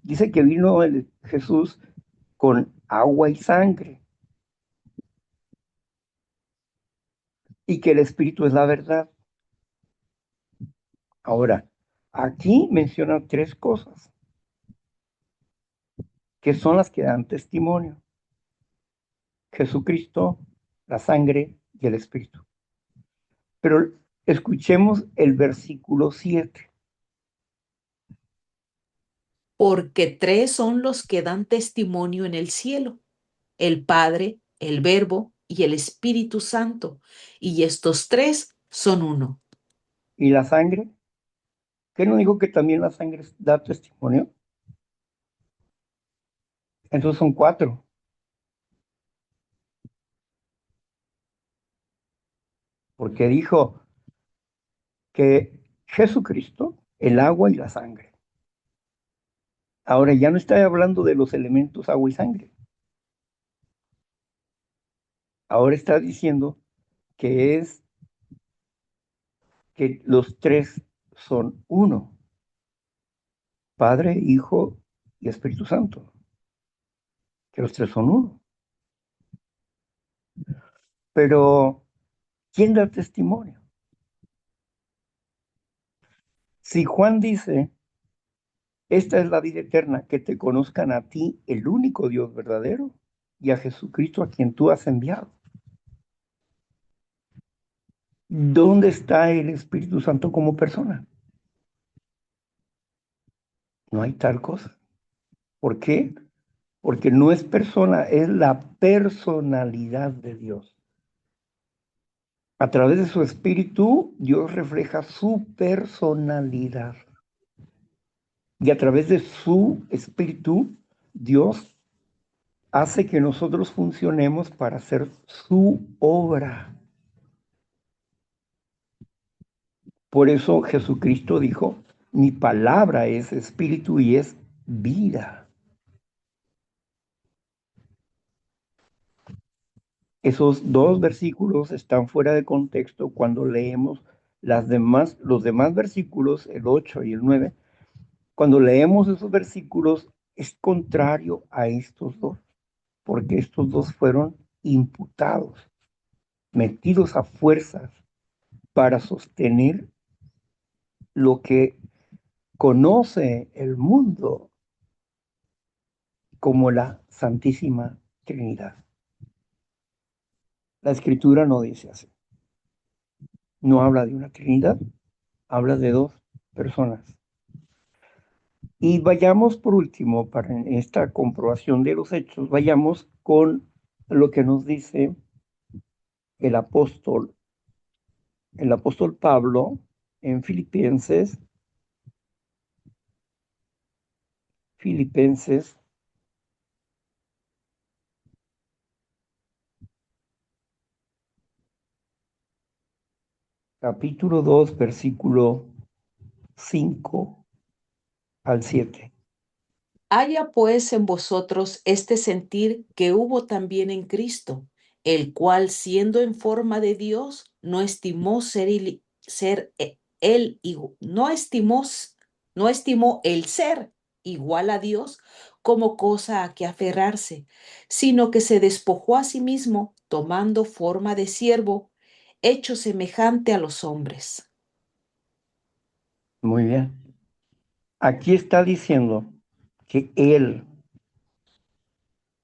dice que vino Jesús con agua y sangre. y que el Espíritu es la verdad. Ahora, aquí menciona tres cosas que son las que dan testimonio. Jesucristo, la sangre y el Espíritu. Pero escuchemos el versículo 7. Porque tres son los que dan testimonio en el cielo: el Padre, el Verbo y el Espíritu Santo. Y estos tres son uno. ¿Y la sangre? ¿Qué no dijo que también la sangre da testimonio? Entonces son cuatro. Porque dijo que Jesucristo, el agua y la sangre. Ahora ya no está hablando de los elementos agua y sangre. Ahora está diciendo que es que los tres son uno, Padre, Hijo y Espíritu Santo, que los tres son uno. Pero, ¿quién da testimonio? Si Juan dice, esta es la vida eterna, que te conozcan a ti, el único Dios verdadero, y a Jesucristo a quien tú has enviado. ¿Dónde está el Espíritu Santo como persona? No hay tal cosa. ¿Por qué? Porque no es persona, es la personalidad de Dios. A través de su espíritu, Dios refleja su personalidad. Y a través de su espíritu, Dios hace que nosotros funcionemos para hacer su obra. Por eso Jesucristo dijo, mi palabra es espíritu y es vida. Esos dos versículos están fuera de contexto cuando leemos los demás versículos, el 8 y el 9. Cuando leemos esos versículos es contrario a estos dos, porque estos dos fueron imputados, metidos a fuerzas para sostener lo que conoce el mundo como la Santísima Trinidad. La Escritura no dice así. No habla de una Trinidad, habla de dos personas. Y vayamos por último, para esta comprobación de los hechos, vayamos con lo que nos dice el apóstol, el apóstol Pablo en Filipenses capítulo 2 versículo 5 al 7. Haya pues en vosotros este sentir que hubo también en Cristo, el cual, siendo en forma de Dios, no estimó no estimó el ser igual a Dios como cosa a que aferrarse, sino que se despojó a sí mismo, tomando forma de siervo, hecho semejante a los hombres. Muy bien. Aquí está diciendo que él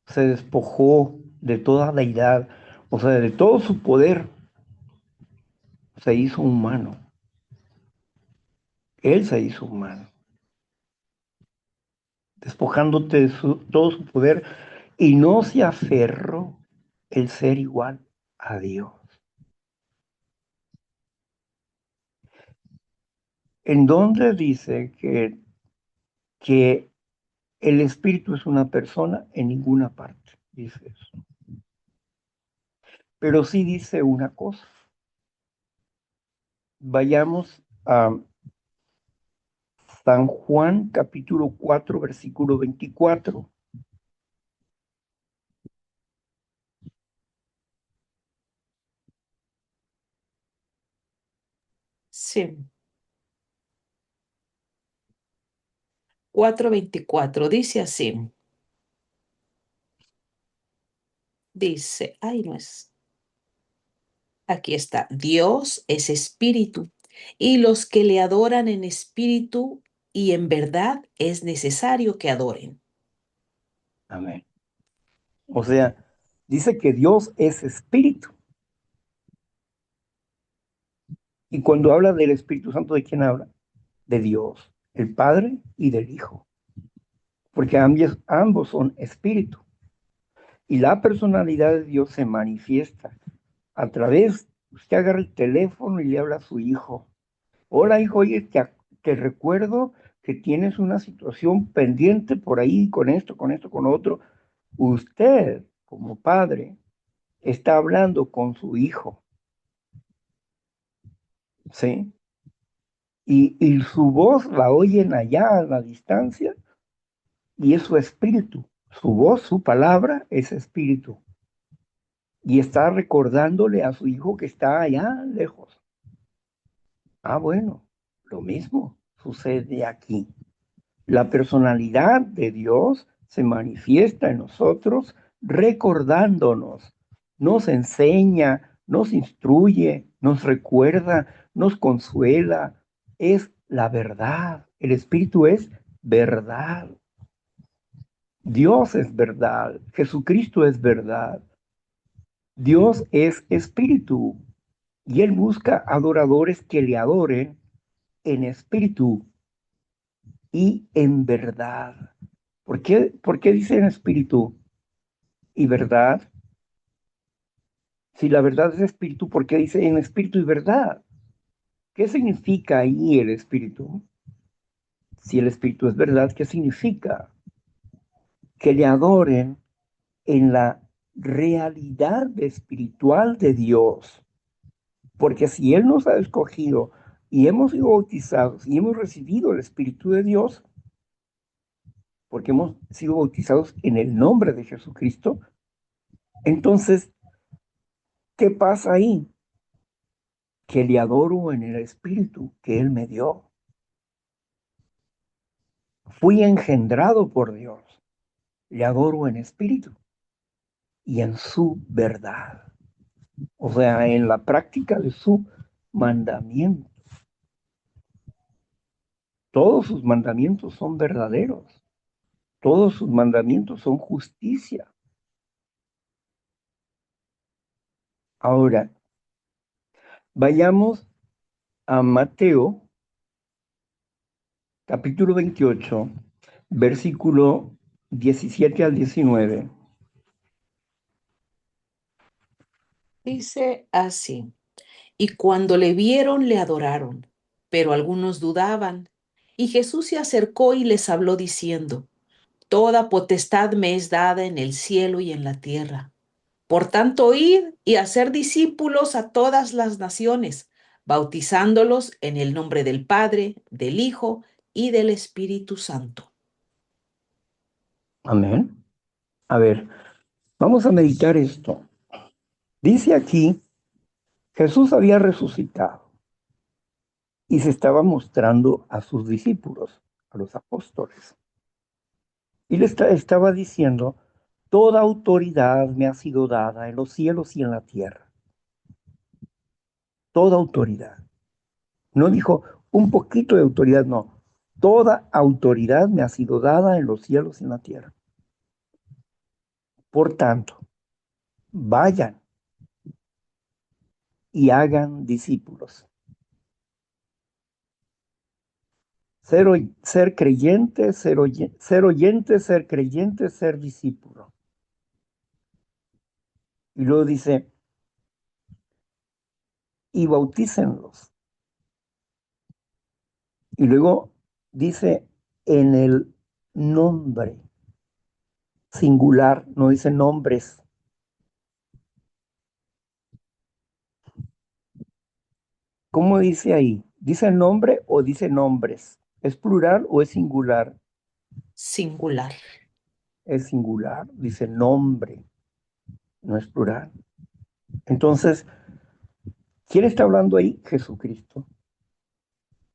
se despojó de toda deidad, o sea, de todo su poder, se hizo humano. Él se hizo humano, despojándote de todo su poder y no se aferró el ser igual a Dios. ¿En dónde dice que el espíritu es una persona? En ninguna parte dice eso. Pero sí dice una cosa. Vayamos a San Juan capítulo 4 versículo 24. Sí. 4:24 dice así. Dice, ay, no es. Aquí está. Dios es espíritu y los que le adoran en espíritu y en verdad es necesario que adoren. Amén. O sea, dice que Dios es espíritu. Y cuando habla del Espíritu Santo, ¿de quién habla? De Dios, el Padre y del Hijo. Porque ambos son espíritu. Y la personalidad de Dios se manifiesta a través, usted agarra el teléfono y le habla a su hijo. Hola, hijo, oye, te recuerdo que tienes una situación pendiente por ahí con esto, con esto, con otro. Usted, como padre, está hablando con su hijo, ¿sí? Y su voz la oyen allá a la distancia y es su espíritu. Su voz, su palabra es espíritu. Y está recordándole a su hijo que está allá lejos. Ah, bueno, lo mismo sucede aquí. La personalidad de Dios se manifiesta en nosotros recordándonos, nos enseña, nos instruye, nos recuerda, nos consuela. Es la verdad. El Espíritu es verdad. Dios es verdad. Jesucristo es verdad. Dios es Espíritu y Él busca adoradores que le adoren en espíritu y en verdad. ¿Por qué dice en espíritu y verdad? Si la verdad es espíritu, ¿por qué dice en espíritu y verdad? ¿Qué significa ahí el espíritu? Si el espíritu es verdad, ¿qué significa? Que le adoren en la realidad espiritual de Dios. Porque si Él nos ha escogido y hemos sido bautizados y hemos recibido el Espíritu de Dios, porque hemos sido bautizados en el nombre de Jesucristo, entonces, ¿qué pasa ahí? Que le adoro en el Espíritu que Él me dio. Fui engendrado por Dios. Le adoro en espíritu y en su verdad. O sea, en la práctica de su mandamiento. Todos sus mandamientos son verdaderos. Todos sus mandamientos son justicia. Ahora, vayamos a Mateo, capítulo 28, versículo 17 al 19. Dice así. Y cuando le vieron, le adoraron, pero algunos dudaban. Y Jesús se acercó y les habló diciendo, Toda potestad me es dada en el cielo y en la tierra. Por tanto, id y hacer discípulos a todas las naciones, bautizándolos en el nombre del Padre, del Hijo y del Espíritu Santo. Amén. A ver, vamos a meditar esto. Dice aquí, Jesús había resucitado y se estaba mostrando a sus discípulos, a los apóstoles. Y estaba diciendo, toda autoridad me ha sido dada en los cielos y en la tierra. Toda autoridad. No dijo un poquito de autoridad, no. Toda autoridad me ha sido dada en los cielos y en la tierra. Por tanto, vayan y hagan discípulos. Ser creyente, ser oyente, ser creyente, ser discípulo. Y luego dice, y bautícenlos. Y luego dice, en el nombre singular, no dice nombres. ¿Cómo dice ahí? ¿Dice nombre o dice nombres? ¿Es plural o es singular? Singular. Es singular, dice nombre, no es plural. Entonces, ¿quién está hablando ahí? Jesucristo.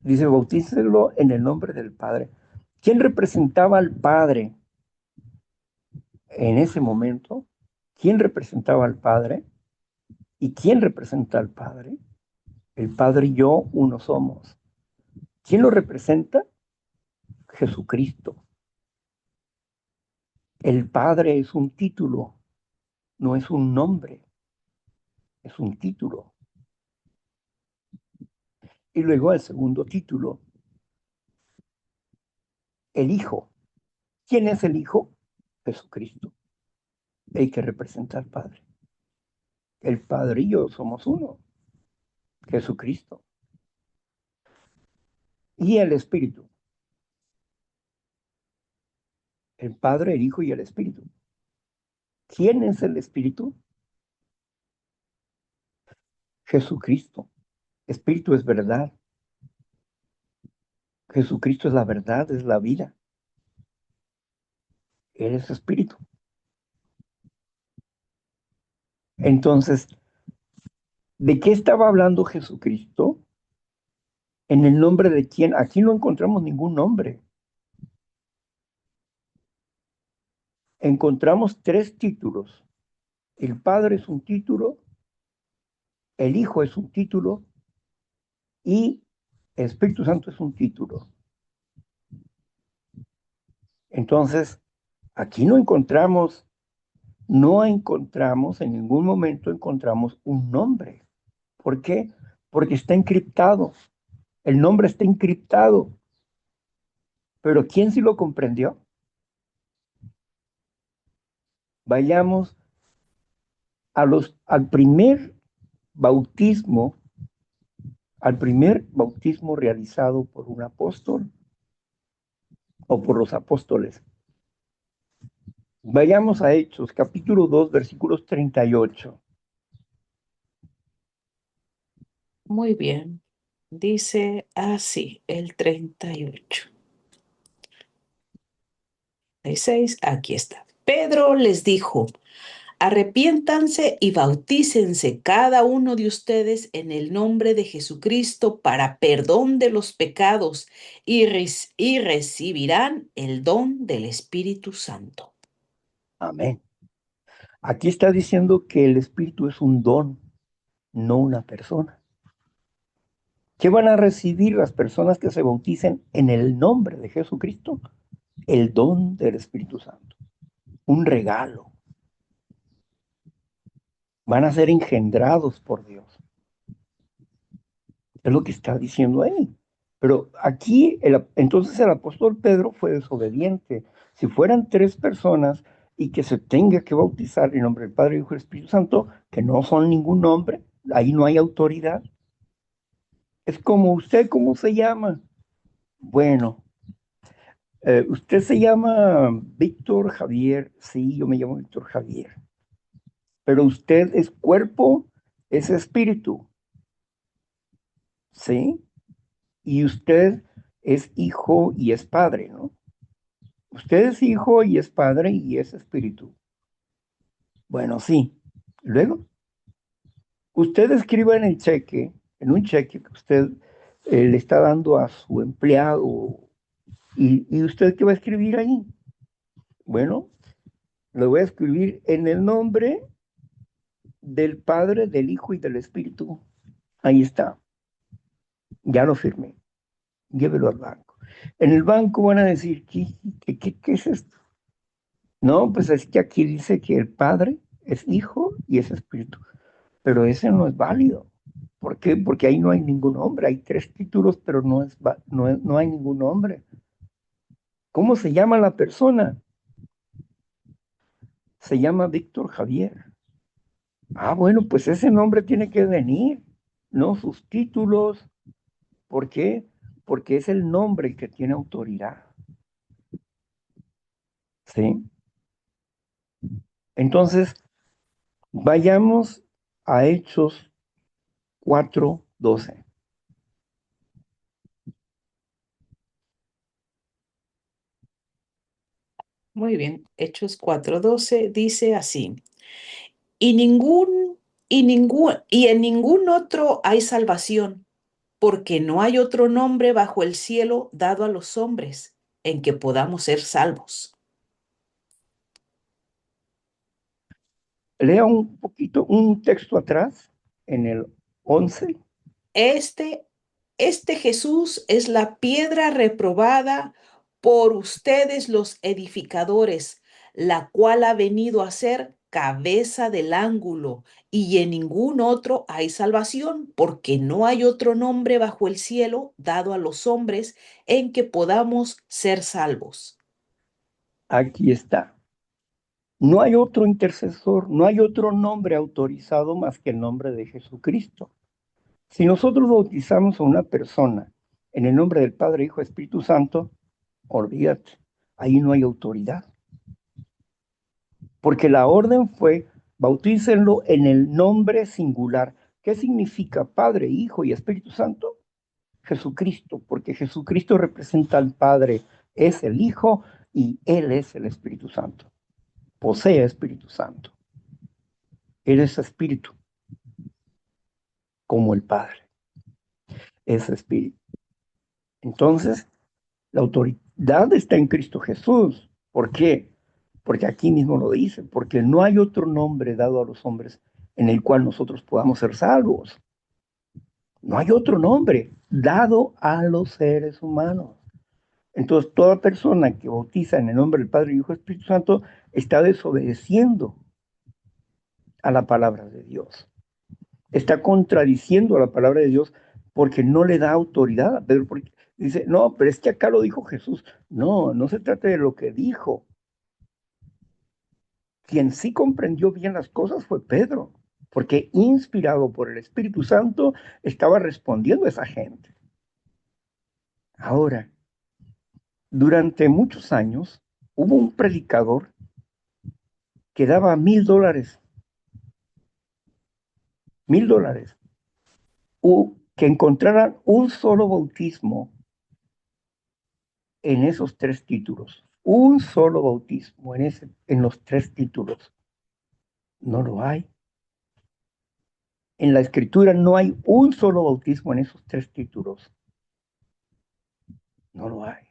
Dice, bautícelo en el nombre del Padre. ¿Quién representaba al Padre en ese momento? ¿Quién representaba al Padre? ¿Y quién representa al Padre? El Padre y yo uno somos. ¿Quién lo representa? Jesucristo. El Padre es un título, no es un nombre, es un título. Y luego el segundo título, el Hijo. ¿Quién es el Hijo? Jesucristo, el que representa al Padre. El Padre y yo somos uno, Jesucristo. Y el Espíritu, el Padre, el Hijo y el Espíritu. ¿Quién es el Espíritu? Jesucristo. Espíritu es verdad. Jesucristo es la verdad, es la vida. Él es Espíritu. Entonces, ¿de qué estaba hablando Jesucristo? ¿En el nombre de quién? Aquí no encontramos ningún nombre. Encontramos tres títulos. El Padre es un título, el Hijo es un título y el Espíritu Santo es un título. Entonces, aquí no encontramos, en ningún momento encontramos un nombre. ¿Por qué? Porque está encriptado. El nombre está encriptado. Pero ¿quién sí lo comprendió? Vayamos al bautismo, al primer bautismo realizado por un apóstol o por los apóstoles. Vayamos a Hechos, capítulo 2, versículos 38. Muy bien. Dice así, el 38. 36, aquí está. Pedro les dijo: arrepiéntanse y bautícense cada uno de ustedes en el nombre de Jesucristo para perdón de los pecados y recibirán el don del Espíritu Santo. Amén. Aquí está diciendo que el Espíritu es un don, no una persona. ¿Qué van a recibir las personas que se bauticen en el nombre de Jesucristo? El don del Espíritu Santo, un regalo. Van a ser engendrados por Dios. Es lo que está diciendo ahí. Pero aquí, entonces el apóstol Pedro fue desobediente. Si fueran tres personas y que se tenga que bautizar en nombre del Padre, Hijo y Espíritu Santo, que no son ningún nombre, ahí no hay autoridad. Es como usted, ¿cómo se llama? Bueno, usted se llama Víctor Javier. Sí, yo me llamo Víctor Javier. Pero usted es cuerpo, es espíritu, ¿sí? Y usted es hijo y es padre, ¿no? Usted es hijo y es padre y es espíritu. Bueno, sí. Luego, usted escriba en el cheque, en un cheque que usted le está dando a su empleado, y usted qué va a escribir ahí. Bueno, lo voy a escribir en el nombre del Padre, del Hijo y del Espíritu. Ahí está. Ya lo firmé. Llévelo al banco. En el banco van a decir, ¿qué es esto? No, pues es que aquí dice que el Padre es Hijo y es Espíritu, pero ese no es válido. ¿Por qué? Porque ahí no hay ningún hombre, hay tres títulos, pero no hay ningún hombre. ¿Cómo se llama la persona? Se llama Víctor Javier. Ah, bueno, pues ese nombre tiene que venir, no sus títulos. ¿Por qué? Porque es el nombre el que tiene autoridad. ¿Sí? Entonces, vayamos a Hechos 4:12. Muy bien. Hechos 4:12 dice así: y y en ningún otro hay salvación, porque no hay otro nombre bajo el cielo dado a los hombres en que podamos ser salvos. Lea un poquito, un texto atrás. en el 11. Este, este Jesús es la piedra reprobada por ustedes los edificadores, la cual ha venido a ser cabeza del ángulo, y en ningún otro hay salvación, porque no hay otro nombre bajo el cielo dado a los hombres en que podamos ser salvos. Aquí está. No hay otro intercesor, no hay otro nombre autorizado más que el nombre de Jesucristo. Si nosotros bautizamos a una persona en el nombre del Padre, Hijo, Espíritu Santo, olvídate, ahí no hay autoridad. Porque la orden fue bautícenlo en el nombre singular. ¿Qué significa Padre, Hijo y Espíritu Santo? Jesucristo, porque Jesucristo representa al Padre, es el Hijo y Él es el Espíritu Santo. Posee Espíritu Santo. Él es Espíritu, como el Padre es Espíritu. Entonces, la autoridad está en Cristo Jesús. ¿Por qué? Porque aquí mismo lo dice, porque no hay otro nombre dado a los hombres en el cual nosotros podamos ser salvos. No hay otro nombre dado a los seres humanos. Entonces, toda persona que bautiza en el nombre del Padre, Hijo y Espíritu Santo está desobedeciendo a la palabra de Dios. Está contradiciendo a la palabra de Dios porque no le da autoridad a Pedro. Porque dice, no, pero es que acá lo dijo Jesús. No, no se trata de lo que dijo. Quien sí comprendió bien las cosas fue Pedro, porque inspirado por el Espíritu Santo estaba respondiendo a esa gente. Ahora, durante muchos años hubo un predicador que daba $1,000, $1,000, que encontraran un solo bautismo en esos tres títulos. Un solo bautismo en los tres títulos. No lo hay. En la escritura no hay un solo bautismo en esos tres títulos. No lo hay.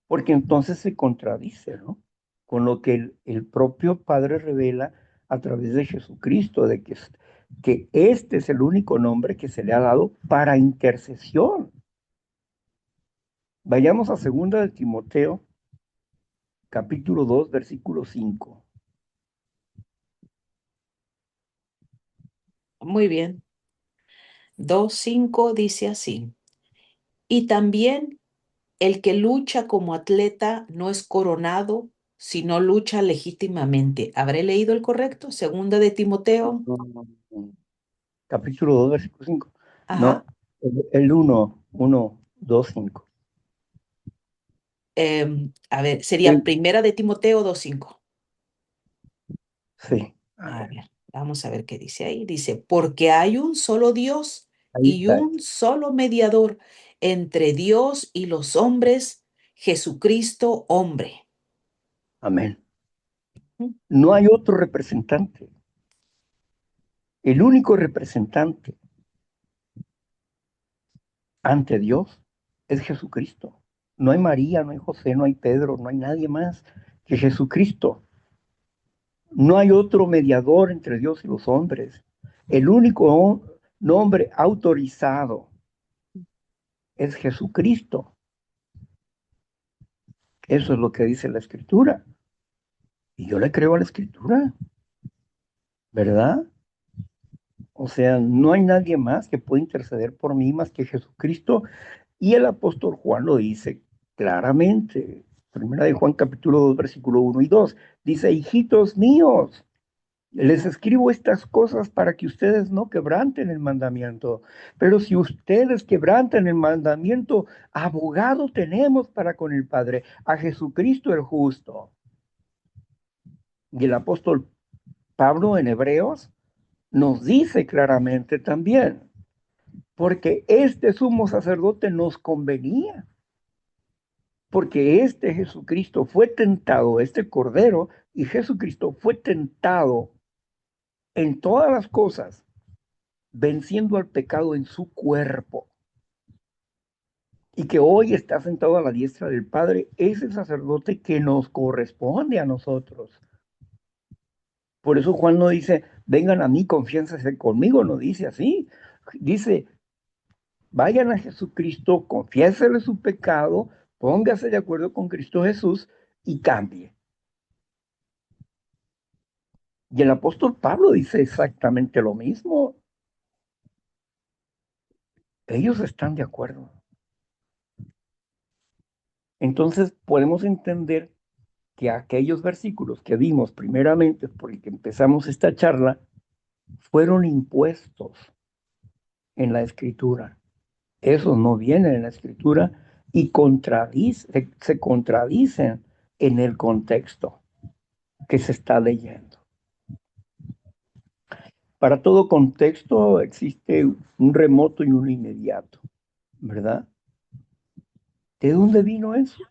Porque entonces se contradice, ¿no? Con lo que el propio Padre revela a través de Jesucristo, que este es el único nombre que se le ha dado para intercesión. Vayamos a 2 de Timoteo, capítulo 2, versículo 5. Muy bien. 2:5 dice así. Y también el que lucha como atleta no es coronado, sino lucha legítimamente. ¿Habré leído el correcto? Segunda de Timoteo. Capítulo 2, versículo 5. Ajá. No, el 1, 2, 5. A ver, sería Sí, primera de Timoteo 2:5. sí, a A ver, ver, vamos a ver qué dice ahí. Dice, porque hay un solo Dios ahí y está. un solo mediador entre Dios y los hombres, Jesucristo hombre. Amén. ¿Mm? No hay otro representante. El único representante ante Dios es Jesucristo. No hay María, no hay José, no hay Pedro, no hay nadie más que Jesucristo. No hay otro mediador entre Dios y los hombres. El único nombre autorizado es Jesucristo. Eso es lo que dice la Escritura. Y yo le creo a la Escritura, ¿verdad? O sea, no hay nadie más que pueda interceder por mí más que Jesucristo. Y el apóstol Juan lo dice claramente. Primera de Juan capítulo 2 versículo 1 y 2. Dice, hijitos míos, les escribo estas cosas para que ustedes no quebranten el mandamiento. Pero si ustedes quebrantan el mandamiento, abogado tenemos para con el Padre, a Jesucristo el justo. Y el apóstol Pablo en Hebreos nos dice claramente también, porque este sumo sacerdote nos convenía, porque este Jesucristo fue tentado, este Cordero, y Jesucristo fue tentado en todas las cosas, venciendo al pecado en su cuerpo, y que hoy está sentado a la diestra del Padre, es el sacerdote que nos corresponde a nosotros. Por eso Juan no dice, vengan a mí, confiénsense conmigo, no dice así. Dice, vayan a Jesucristo, confiésele su pecado, póngase de acuerdo con Cristo Jesús y cambie. Y el apóstol Pablo dice exactamente lo mismo. Ellos están de acuerdo. Entonces podemos entender que aquellos versículos que vimos primeramente, por el que empezamos esta charla, fueron impuestos en la escritura. Esos no vienen en la escritura y se contradicen en el contexto que se está leyendo. Para todo contexto existe un remoto y un inmediato, ¿verdad? ¿De dónde vino eso?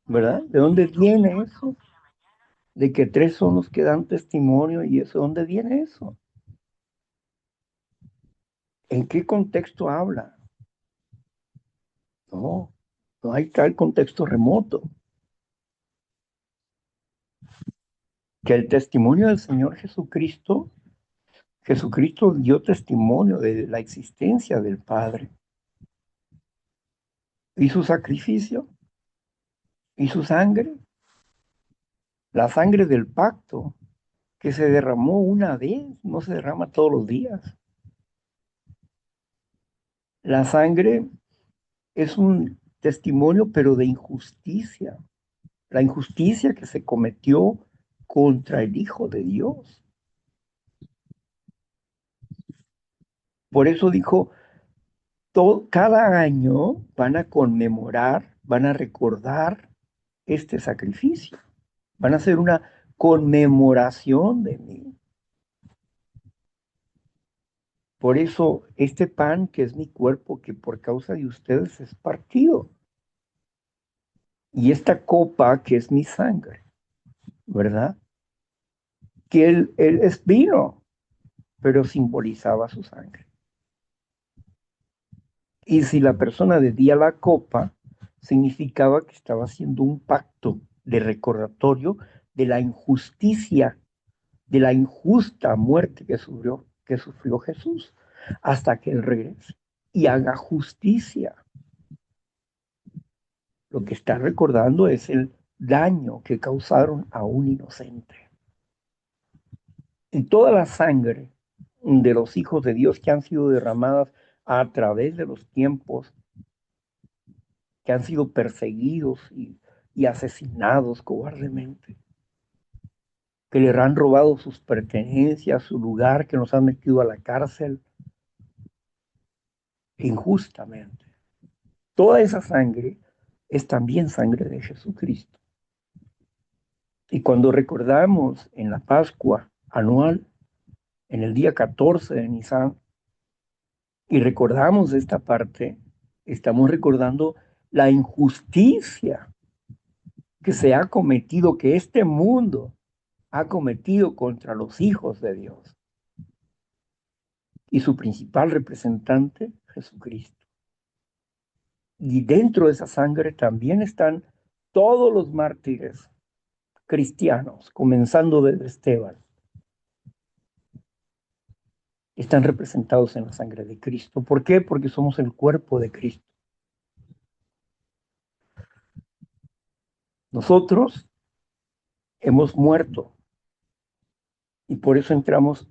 ¿Verdad? ¿De dónde viene eso? De que tres son los que dan testimonio y eso, ¿dónde viene eso? ¿En qué contexto habla? No, no hay tal contexto remoto. Que el testimonio del Señor Jesucristo, Jesucristo dio testimonio de la existencia del Padre y su sacrificio y su sangre, la sangre del pacto que se derramó una vez, no se derrama todos los días. La sangre es un testimonio, pero de injusticia, la injusticia que se cometió contra el Hijo de Dios. Por eso dijo, cada año van a conmemorar, van a recordar este sacrificio, van a hacer una conmemoración de mí. Por eso este pan que es mi cuerpo, que por causa de ustedes es partido, y esta copa que es mi sangre, ¿verdad? Que él es vino, pero simbolizaba su sangre. Y si la persona bebía la copa, significaba que estaba haciendo un pacto de recordatorio de la injusticia, de la injusta muerte que sufrió Jesús, hasta que Él regrese y haga justicia. Lo que está recordando es el daño que causaron a un inocente. Y toda la sangre de los hijos de Dios que han sido derramadas a través de los tiempos, que han sido perseguidos y asesinados cobardemente, que les han robado sus pertenencias, su lugar, que nos han metido a la cárcel injustamente. Toda esa sangre es también sangre de Jesucristo. Y cuando recordamos en la Pascua anual, en el día 14 de Nisan, y recordamos esta parte, estamos recordando la injusticia que se ha cometido, que este mundo ha cometido contra los hijos de Dios. Y su principal representante, Jesucristo. Y dentro de esa sangre también están todos los mártires cristianos, comenzando desde Esteban. Están representados en la sangre de Cristo. ¿Por qué? Porque somos el cuerpo de Cristo. Nosotros hemos muerto y por eso entramos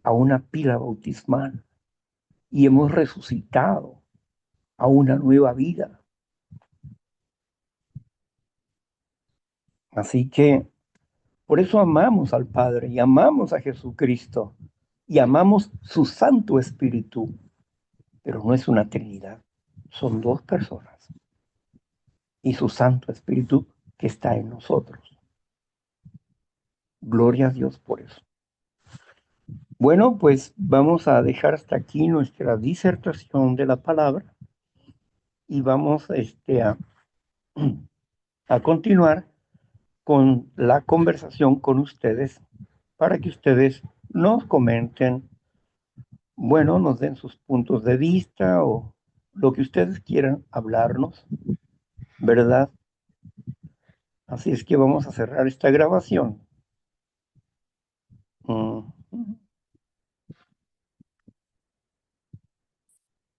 a una pila bautismal y hemos resucitado a una nueva vida. Así que por eso amamos al Padre y amamos a Jesucristo y amamos su Santo Espíritu, pero no es una Trinidad, son dos personas y su Santo Espíritu que está en nosotros. Gloria a Dios por eso. Bueno, pues vamos a dejar hasta aquí nuestra disertación de la palabra y vamos a continuar con la conversación con ustedes para que ustedes nos comenten, bueno, nos den sus puntos de vista o lo que ustedes quieran hablarnos, ¿verdad? Así es que vamos a cerrar esta grabación. mm,